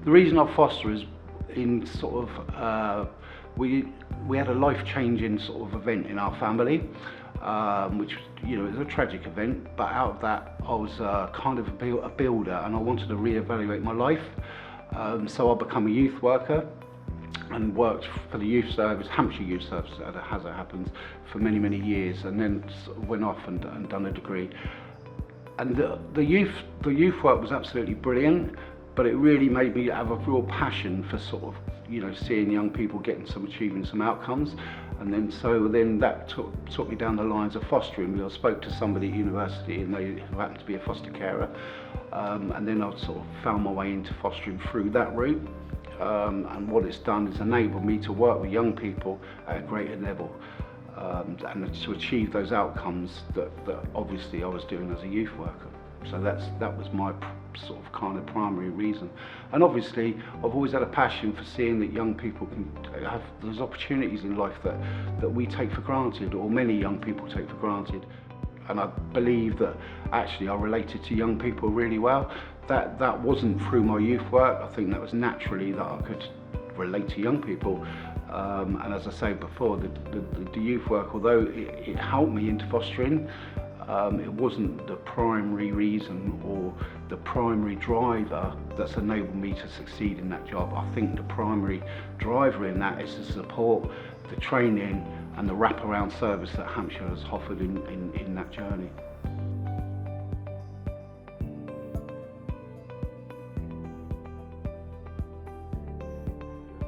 The reason I foster is in sort of, we had a life-changing sort of event in our family, which, you know, it was a tragic event, but out of that I was kind of a builder, and I wanted to re-evaluate my life. So I became a youth worker and worked for the youth service, Hampshire Youth Service as it happens, for many years, and then went off and done a degree. And the youth work was absolutely brilliant, but it really made me have a real passion for sort of, you know, seeing young people achieving some outcomes. And then that took me down the lines of fostering. I spoke to somebody at university, and who happened to be a foster carer, and then I sort of found my way into fostering through that route. And what it's done is enabled me to work with young people at a greater level, and to achieve those outcomes that obviously I was doing as a youth worker. So that was my sort of kind of primary reason. And obviously I've always had a passion for seeing that young people can have those opportunities in life that we take for granted, or many young people take for granted. And I believe that actually I related to young people really well. That wasn't through my youth work. I think that was naturally that I could relate to young people. And as I said before, the youth work, although it helped me into fostering, it wasn't the primary reason or the primary driver that's enabled me to succeed in that job. I think the primary driver in that is the support, the training and the wraparound service that Hampshire has offered in that journey.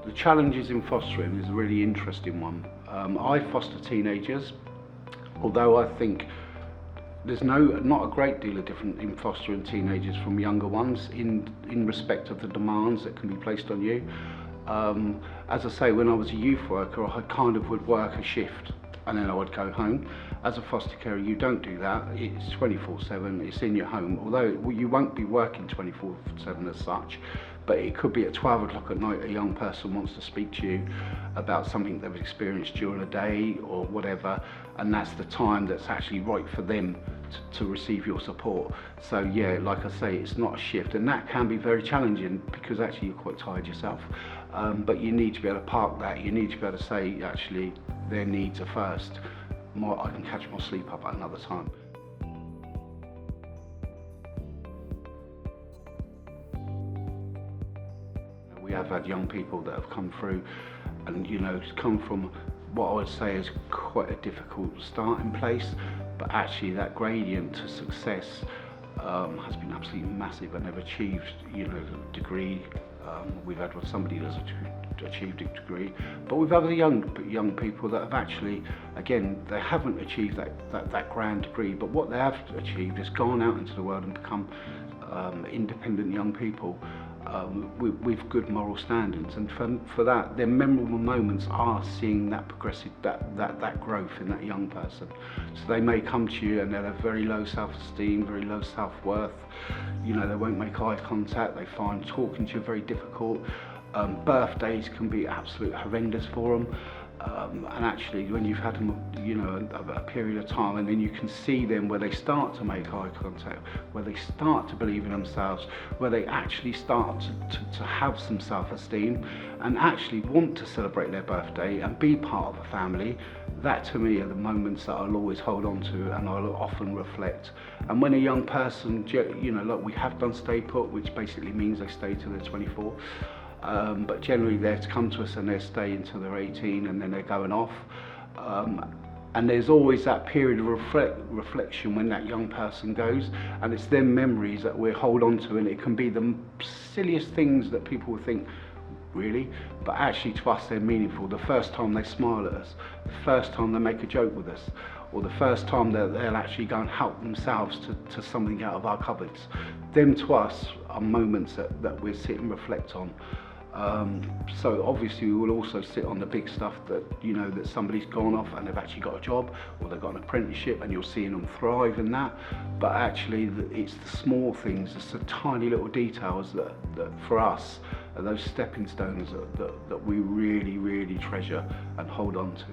The challenges in fostering is a really interesting one. I foster teenagers, although I think there's not a great deal of difference in fostering teenagers from younger ones in respect of the demands that can be placed on you. As I say, when I was a youth worker, I kind of would work a shift and then I would go home. As a foster carer, you don't do that. It's 24/7, it's in your home, although you won't be working 24/7 as such, but it could be at 12 o'clock at night a young person wants to speak to you about something they've experienced during the day or whatever, and that's the time that's actually right for them to receive your support. So yeah, like I say, it's not a shift, and that can be very challenging because actually you're quite tired yourself, but you need to be able to park that. You need to be able to say, actually, their needs are first. I can catch my sleep up at another time. We have had young people that have come through and, you know, come from what I would say is quite a difficult starting place, but actually that gradient to success has been absolutely massive, and they've achieved, you know, a degree. We've had somebody that's achieved a degree, but we've other young people that have actually, again, they haven't achieved that grand degree, but what they have achieved is gone out into the world and become independent young people with good moral standards. And for that, their memorable moments are seeing that progressive, that growth in that young person. So they may come to you and they'll have very low self-esteem, very low self-worth. You know, they won't make eye contact. They find talking to you very difficult. Birthdays can be absolutely horrendous for them. And actually, when you've had them, you know, a period of time, and then you can see them where they start to make eye contact, where they start to believe in themselves, where they actually start to have some self-esteem and actually want to celebrate their birthday and be part of a family. That to me are the moments that I'll always hold on to and I'll often reflect. And when a young person, you know, like we have done stay put, which basically means they stay till they're 24. But generally they're to come to us and they stay until they're 18 and then they're going off. And there's always that period of reflection when that young person goes, and it's them memories that we hold on to, and it can be the silliest things that people would think, really, but actually to us they're meaningful. The first time they smile at us, the first time they make a joke with us, or the first time that they'll actually go and help themselves to something out of our cupboards. Them to us are moments that we sit and reflect on. So obviously we will also sit on the big stuff that, you know, that somebody's gone off and they've actually got a job or they've got an apprenticeship and you're seeing them thrive in that. But actually it's the small things, it's the tiny little details that for us are those stepping stones that we really treasure and hold on to.